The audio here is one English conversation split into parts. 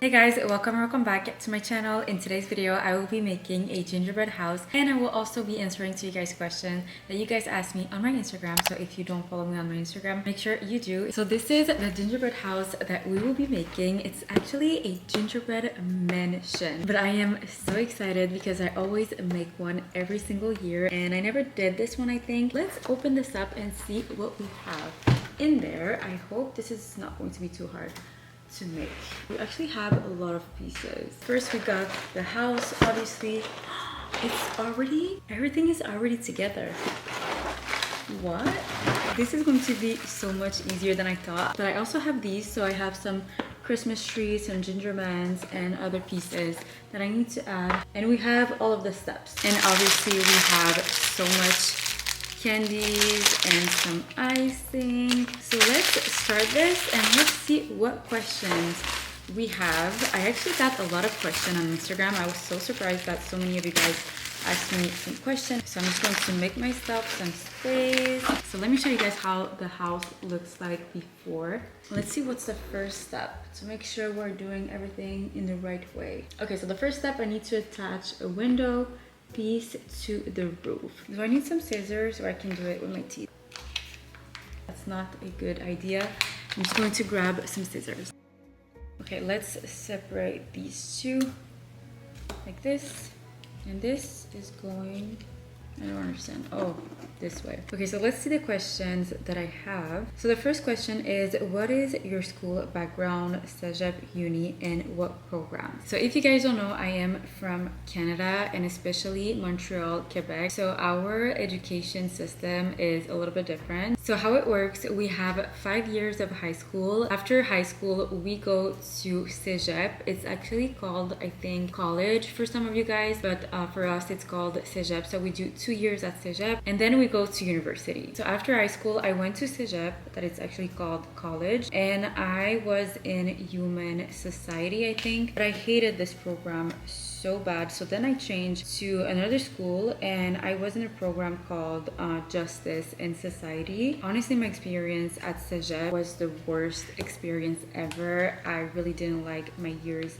Hey guys, welcome back to my channel. In today's video I will be making a gingerbread house, and I will also be answering to you guys questions that you guys asked me on my Instagram. So if you don't follow me on my Instagram, make sure you do. So this is the gingerbread house that we will be making. It's actually a gingerbread mansion, but I am so excited because I always make one every single year and I never did this one, I think. Let's open this up and see what we have in there. I hope this is not going to be too hard to make. We actually have a lot of pieces. First we got the house, obviously. Everything is already together. What? This is going to be so much easier than I thought. But I also have these, so I have some Christmas trees, some gingerbreads, and other pieces that I need to add. And we have all of the steps. And obviously we have so much candies and some icing. So let's start this and let's see what questions we have. I actually got a lot of questions on Instagram. I was so surprised that so many of you guys asked me some questions. So I'm just going to make myself some space. So let me show you guys how the house looks like before. Let's see what's the first step to make sure we're doing everything in the right way. Okay, so the first step, I need to attach a window piece to the roof. Do I need some scissors or I can do it with my teeth? That's not a good idea. I'm just going to grab some scissors. Okay, let's separate these two like this, and this is going, I don't understand. Oh, this way. Okay, so let's see the questions that I have. So the first question is, what is your school background, cégep, uni, and what program? So if you guys don't know, I am from Canada and especially Montreal, Quebec. So our education system is a little bit different. So how it works, we have 5 years of high school. After high school, we go to cégep. It's actually called, I think, college for some of you guys, but for us it's called cégep. So we do 2 years at cégep and then we go to university. So after high school, I went to cégep, that it's actually called college, and I was in human society, I think, but I hated this program so bad. So then I changed to another school and I was in a program called Justice and Society. Honestly, my experience at cégep was the worst experience ever. I really didn't like my years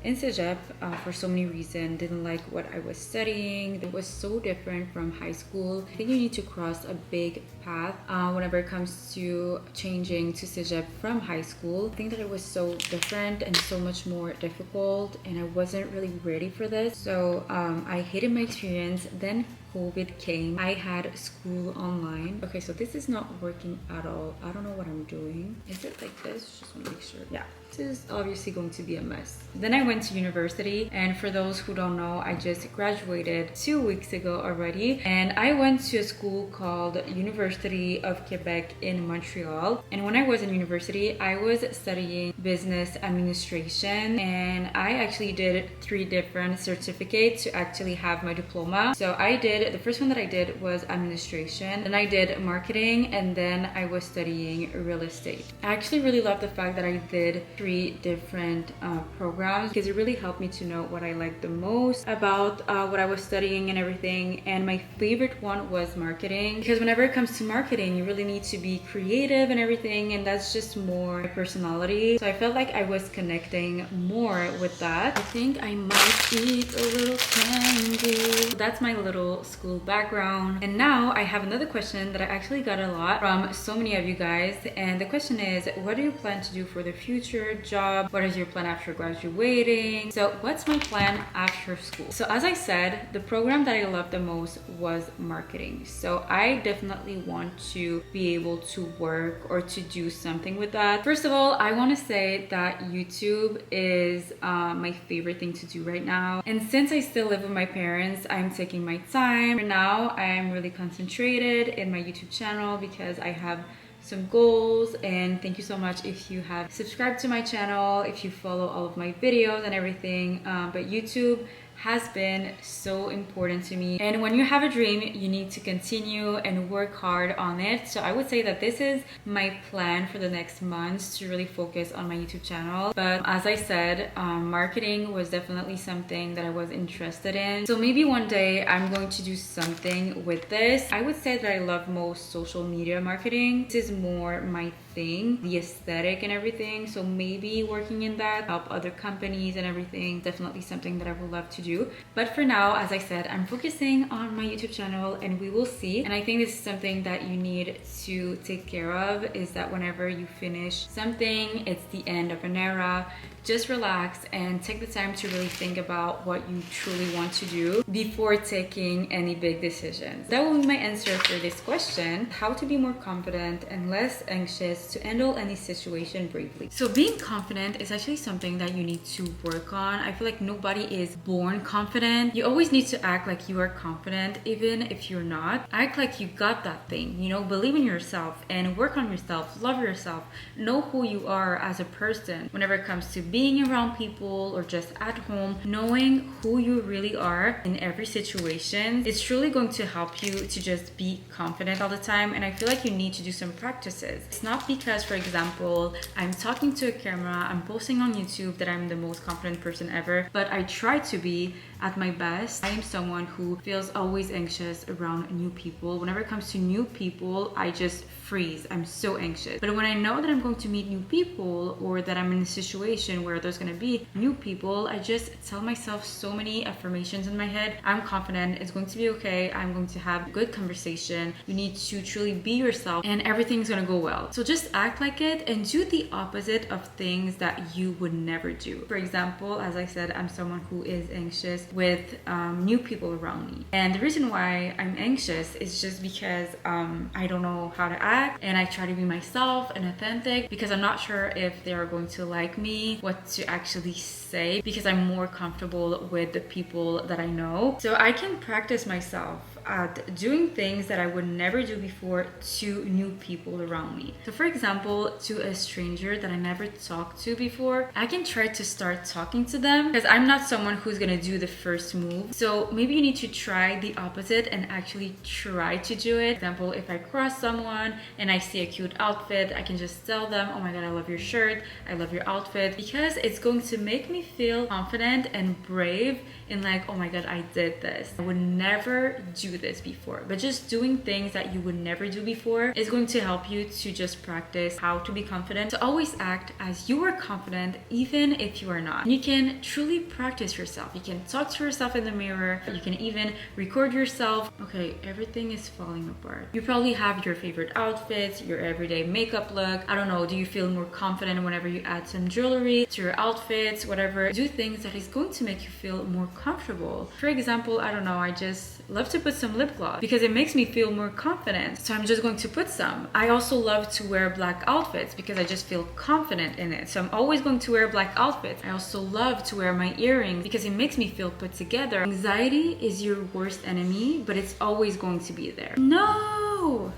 in cégep for so many reasons. Didn't like what I was studying. It was so different from high school. I think you need to cross a big path whenever it comes to changing to cégep from high school. I think that it was so different and so much more difficult, and I wasn't really ready for this. So I hated my experience. Then COVID came. I had school online. Okay, so this is not working at all. I don't know what I'm doing. Is it like this? Just want to make sure. Yeah, this is obviously going to be a mess. Then I went to university, and for those who don't know, I just graduated 2 weeks ago already, and I went to a school called University of Quebec in Montreal. And when I was in university, I was studying business administration, and I actually did 3 different certificates to actually have my diploma. So I did, the first one that I did was administration, then I did marketing, and then I was studying real estate. I actually really love the fact that I did 3 different programs, because it really helped me to know what I liked the most about what I was studying and everything. And my favorite one was marketing, because whenever it comes to marketing, you really need to be creative and everything, and that's just more my personality. So I felt like I was connecting more with that. I think I might eat a little candy. That's my little school background. And now I have another question that I actually got a lot from so many of you guys, and the question is, what do you plan to do for the future job? What is your plan after graduating? So what's my plan after school? So as I said, the program that I loved the most was marketing. So I definitely want to be able to work or to do something with that. First of all, I want to say that YouTube is my favorite thing to do right now. And since I still live with my parents, I'm taking my time. Right now, I am really concentrated in my YouTube channel because I have some goals. And thank you so much if you have subscribed to my channel, if you follow all of my videos and everything. But YouTube has been so important to me, and when you have a dream, you need to continue and work hard on it. So I would say that this is my plan for the next months, to really focus on my YouTube channel. But as I said, marketing was definitely something that I was interested in. So maybe one day I'm going to do something with this. I would say that I love most social media marketing. This is more my thing, the aesthetic and everything. So maybe working in that, help other companies and everything, definitely something that I would love to do. But for now, as I said, I'm focusing on my YouTube channel and we will see. And I think this is something that you need to take care of, is that whenever you finish something, it's the end of an era. Just relax and take the time to really think about what you truly want to do before taking any big decisions. That will be my answer for this question: how to be more confident and less anxious to handle any situation bravely. So being confident is actually something that you need to work on. I feel like nobody is born confident. You always need to act like you are confident, even if you're not. Act like you got that thing, you know, believe in yourself and work on yourself, love yourself, know who you are as a person. Whenever it comes to being around people or just at home, knowing who you really are in every situation is truly going to help you to just be confident all the time. And I feel like you need to do some practices. It's not because, for example, I'm talking to a camera, I'm posting on YouTube, that I'm the most confident person ever, but I try to be at my best. I am someone who feels always anxious around new people. Whenever it comes to new people, I just freeze. I'm so anxious. But when I know that I'm going to meet new people, or that I'm in a situation where there's gonna be new people, I just tell myself so many affirmations in my head. I'm confident, it's going to be okay, I'm going to have good conversation. You need to truly be yourself and everything's gonna go well. So just act like it and do the opposite of things that you would never do. For example, as I said, I'm someone who is anxious with new people around me. And the reason why I'm anxious is just because I don't know how to act, and I try to be myself and authentic because I'm not sure if they are going to like me, what to actually say, because I'm more comfortable with the people that I know. So I can practice myself at doing things that I would never do before to new people around me. So for example, to a stranger that I never talked to before, I can try to start talking to them because I'm not someone who's gonna do the first move. So maybe you need to try the opposite and actually try to do it. For example, if I cross someone and I see a cute outfit, I can just tell them, oh my god, I love your shirt, I love your outfit, because it's going to make me feel confident and brave and like, oh my god, I did this. I would never do this before. But just doing things that you would never do before is going to help you to just practice how to be confident. To always act as you are confident even if you are not. You can truly practice yourself. You can talk to yourself in the mirror. You can even record yourself. Okay, everything is falling apart. You probably have your favorite outfits, your everyday makeup look. I don't know, do you feel more confident whenever you add some jewelry to your outfits, whatever? Do things that is going to make you feel more comfortable. For example, I don't know, I just love to put some lip gloss because it makes me feel more confident. So I'm just going to put some. I also love to wear black outfits because I just feel confident in it. So I'm always going to wear black outfits. I also love to wear my earrings because it makes me feel put together. Anxiety is your worst enemy, but it's always going to be there. No!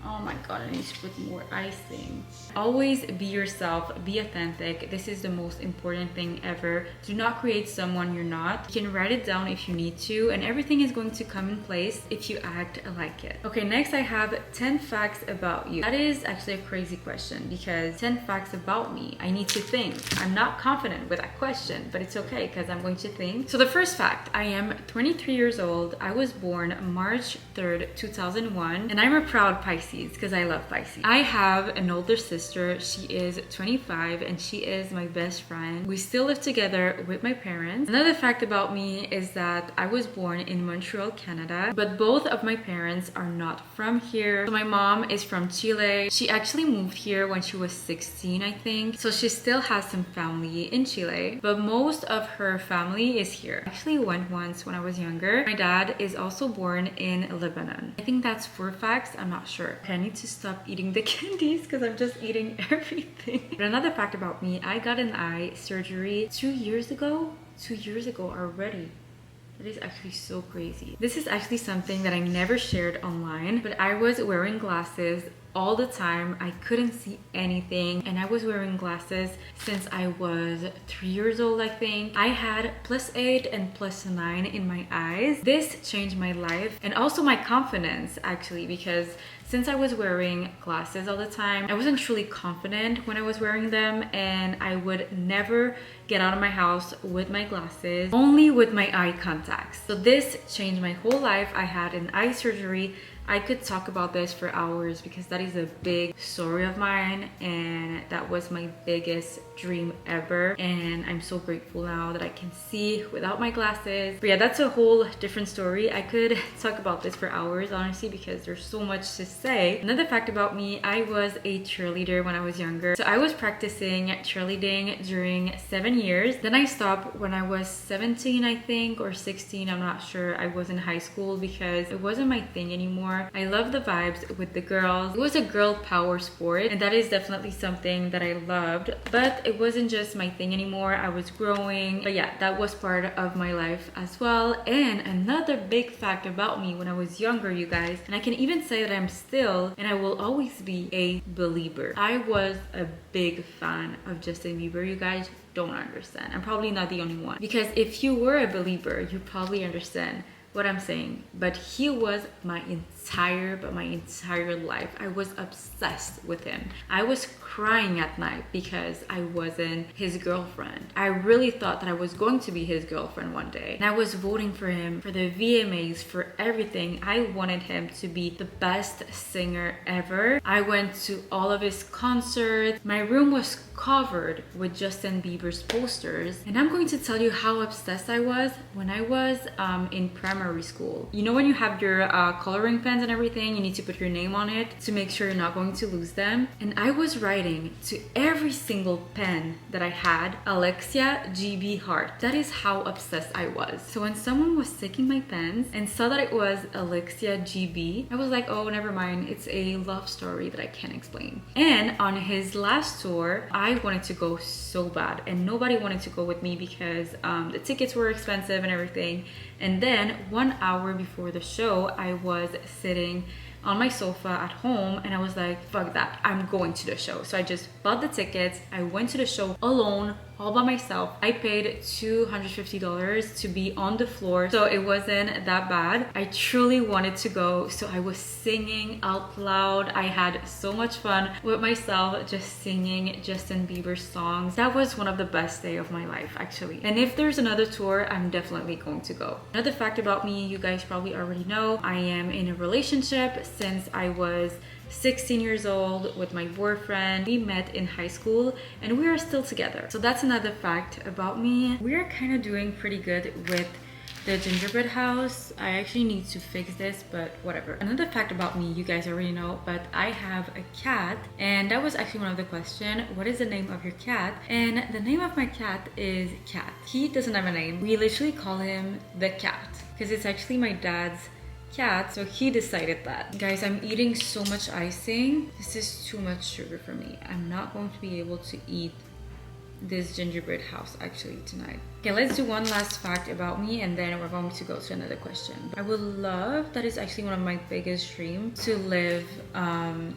Oh my god, I need to put more icing. Always be yourself, be authentic. This is the most important thing ever. Do not create someone you're not. You can write it down if you need to, and everything is going to come in place if you act like it. Okay, next I have 10 facts about you. That is actually a crazy question because 10 facts about me. I need to think. I'm not confident with that question, but it's okay because I'm going to think. So the first fact, I am 23 years old. I was born March 3rd, 2001, and I'm a proud Pisces because I love Pisces. I have an older sister. She is 25 and she is my best friend. We still live together with my parents. Another fact about me is that I was born in Montreal, Canada, but both of my parents are not from here. So my mom is from Chile. She actually moved here when she was 16, I think. So she still has some family in Chile, but most of her family is here. I actually went once when I was younger. My dad is also born in Lebanon. I think that's 4 facts. I'm not sure. Okay, I need to stop eating the candies because I'm just eating everything. But another fact about me, I got an eye surgery 2 years ago. 2 years ago already. That is actually so crazy. This is actually something that I never shared online, but I was wearing glasses all the time. I couldn't see anything, and I was wearing glasses since I was 3 years old, I think. I had +8 and +9 in my eyes. This changed my life and also my confidence actually, because since I was wearing glasses all the time, I wasn't truly confident when I was wearing them, and I would never get out of my house with my glasses, only with my eye contacts. So this changed my whole life. I had an eye surgery I could talk about this for hours because that is a big story of mine, and that was my biggest dream ever, and I'm so grateful now that I can see without my glasses. But yeah, that's a whole different story. I could talk about this for hours, honestly, because there's so much to say. Another fact about me, I was a cheerleader when I was younger. So I was practicing cheerleading during 7 years. Then I stopped when I was 17, I think, or 16, I'm not sure. I was in high school because it wasn't my thing anymore. I love the vibes with the girls. It was a girl power sport, and that is definitely something that I loved, but it wasn't just my thing anymore. I was growing. But yeah, that was part of my life as well. And another big fact about me when I was younger, you guys, and I can even say that I'm still, and I will always be, a believer. I was a big fan of Justin Bieber. You guys don't understand. I'm probably not the only one, because if you were a believer, you probably understand what I'm saying. But he was my entire life. I was obsessed with him. I was crying at night because I wasn't his girlfriend. I really thought that I was going to be his girlfriend one day, and I was voting for him for the VMAs, for everything. I wanted him to be the best singer ever. I went to all of his concerts. My room was covered with Justin Bieber's posters, and I'm going to tell you how obsessed I was when I was in primary school. You know, when you have your coloring pens and everything, you need to put your name on it to make sure you're not going to lose them. And I was writing to every single pen that I had, Alexia GB Heart. That is how obsessed I was. So when someone was taking my pens and saw that it was Alexia GB, I was like, oh, never mind. It's a love story that I can't explain. And on his last tour, I wanted to go so bad, and nobody wanted to go with me because the tickets were expensive and everything. And then 1 hour before the show, I was sitting on my sofa at home, and I was like, fuck that, I'm going to the show. So I just bought the tickets. I went to the show alone, all by myself. I paid $250 to be on the floor, so it wasn't that bad. I truly wanted to go, so I was singing out loud. I had so much fun with myself, just singing Justin Bieber songs. That was one of the best days of my life, actually. And if there's another tour, I'm definitely going to go. Another fact about me, you guys probably already know, I am in a relationship since I was 16 years old with my boyfriend. We met in high school and we are still together. So that's another fact about me. We are kind of doing pretty good with the gingerbread house. I actually need to fix this, but whatever. Another fact about me, you guys already know, but I have a cat, and that was actually one of the questions. What is the name of your cat? And the name of my cat is Cat. He doesn't have a name. We literally call him the Cat because it's actually my dad's cat, so he decided that. Guys, I'm eating so much icing. This is too much sugar for me. I'm not going to be able to eat this gingerbread house actually tonight. Okay, let's do one last fact about me, and then we're going to go to another question. I would love, that is actually one of my biggest dreams, to live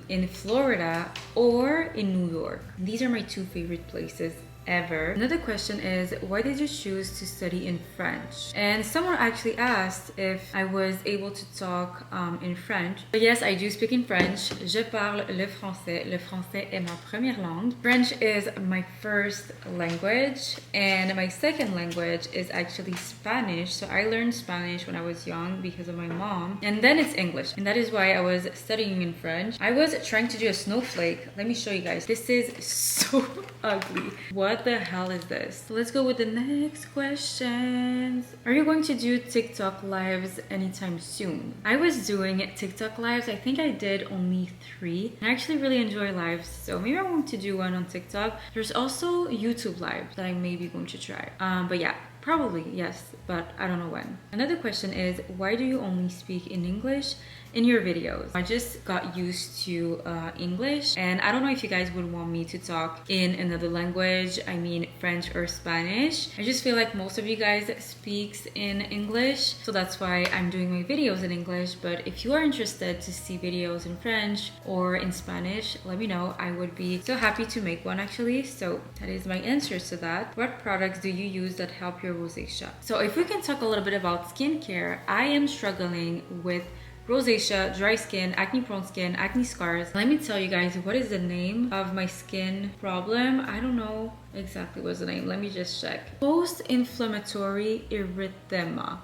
in Florida or in New York. These are my two favorite places ever. Another question is, why did you choose to study in French? And someone actually asked if I was able to talk in French. But yes, I do speak in French. Je parle le français. Le français est ma première langue. French is my first language, and my second language is actually Spanish. So I learned Spanish when I was young because of my mom, and then it's English, and that is why I was studying in French. I was trying to do a snowflake. Let me show you guys. This is so ugly. What the hell is this? So let's go with the next questions. Are you going to do TikTok lives anytime soon? I was doing TikTok lives. I think I did only 3. I actually really enjoy lives, so maybe I want to do one on TikTok. There's also YouTube lives that I may be going to try. But yeah, probably yes, but I don't know when. Another question is, why do you only speak in English in your videos? I just got used to English, and I don't know if you guys would want me to talk in another language. I mean French or Spanish. I just feel like most of you guys speaks in English, so that's why I'm doing my videos in English. But if you are interested to see videos in French or in Spanish, let me know. I would be so happy to make one actually. So that is my answers to that. What products do you use that help your rosacea? So if we can talk a little bit about skincare, I am struggling with rosacea, dry skin, acne prone skin, acne scars. Let me tell you guys, what is the name of my skin problem? I don't know exactly what's the name. Let me just check. Post-inflammatory erythema,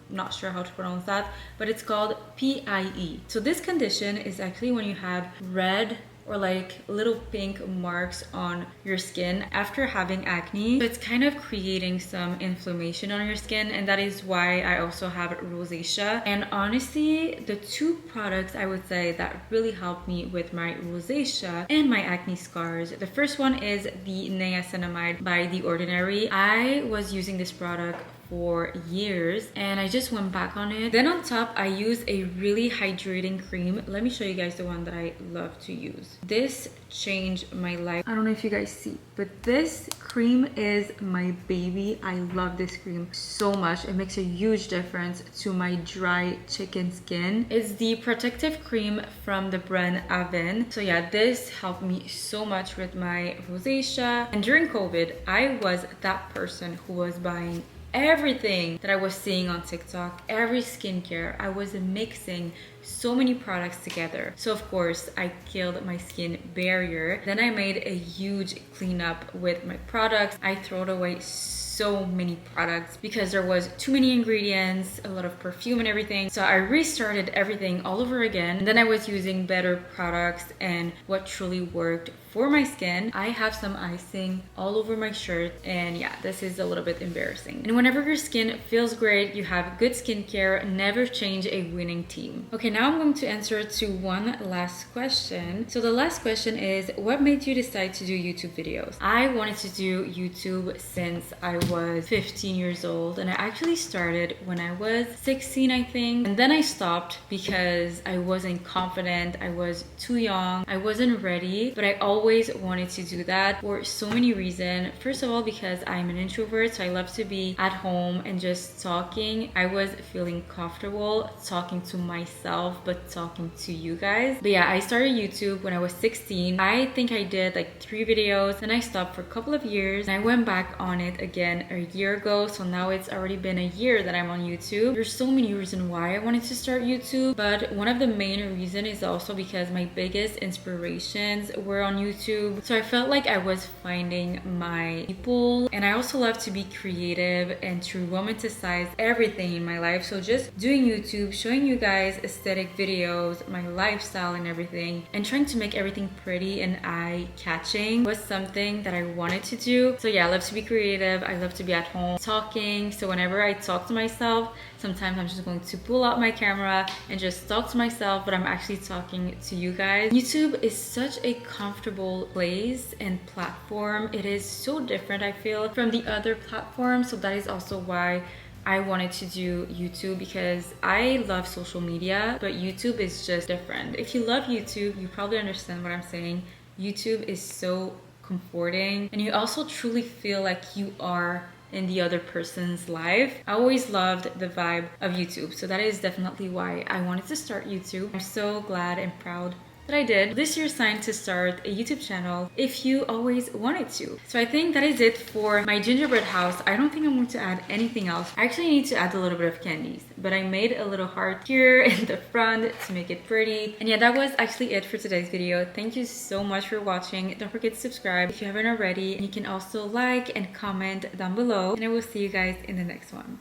not sure how to pronounce that, but it's called PIE. So this condition is actually when you have red or like little pink marks on your skin after having acne. So it's kind of creating some inflammation on your skin, and that is why I also have rosacea. And honestly, the two products I would say that really helped me with my rosacea and my acne scars, the first one is the niacinamide by The Ordinary. I was using this product for years and I just went back on it. Then on top I use a really hydrating cream. Let me show you guys the one that I love to use. This changed my life. I don't know if you guys see, but this cream is my baby. I love this cream so much. It makes a huge difference to my dry chicken skin. It's the protective cream from the brand Avon. So yeah, this helped me so much with my rosacea. And during COVID, I was that person who was buying everything that I was seeing on TikTok, every skincare. I was mixing so many products together. So of course I killed my skin barrier. Then I made a huge cleanup with my products. I threw away so many products because there was too many ingredients, a lot of perfume and everything. So I restarted everything all over again. And then I was using better products and what truly worked for my skin. I have some icing all over my shirt, and yeah, this is a little bit embarrassing. And whenever your skin feels great, you have good skincare, never change a winning team. Okay, now I'm going to answer to one last question. So the last question is, what made you decide to do YouTube videos? I wanted to do YouTube since I was 15 years old, and I actually started when I was 16, I think. And then I stopped because I wasn't confident, I was too young, I wasn't ready, but I always wanted to do that for so many reasons. First of all, because I'm an introvert, so I love to be at home and just talking. I was feeling comfortable talking to myself, but talking to you guys. But yeah, I started YouTube when I was 16. I think I did like 3 videos, and I stopped for a couple of years, and I went back on it again a year ago. So now it's already been a year that I'm on YouTube. There's so many reasons why I wanted to start YouTube, but one of the main reasons is also because my biggest inspirations were on YouTube. So I felt like I was finding my people, and I also love to be creative and to romanticize everything in my life. So just doing YouTube, showing you guys aesthetic videos, my lifestyle and everything, and trying to make everything pretty and eye-catching was something that I wanted to do. So yeah, I love to be creative. I love to be at home talking. So whenever I talk to myself, sometimes I'm just going to pull out my camera and just talk to myself, but I'm actually talking to you guys. YouTube is such a comfortable place and platform. It is so different, I feel, from the other platforms. So that is also why I wanted to do YouTube, because I love social media, but YouTube is just different. If you love YouTube, you probably understand what I'm saying. YouTube is so comforting, and you also truly feel like you are in the other person's life. I always loved the vibe of YouTube, so that is definitely why I wanted to start YouTube. I'm so glad and proud that I did. This year's sign to start a YouTube channel if you always wanted to. So I think that is it for my gingerbread house. I don't think I'm going to add anything else. I actually need to add a little bit of candies, but I made a little heart here in the front to make it pretty. And yeah, that was actually it for today's video. Thank you so much for watching. Don't forget to subscribe if you haven't already. And you can also like and comment down below. And I will see you guys in the next one.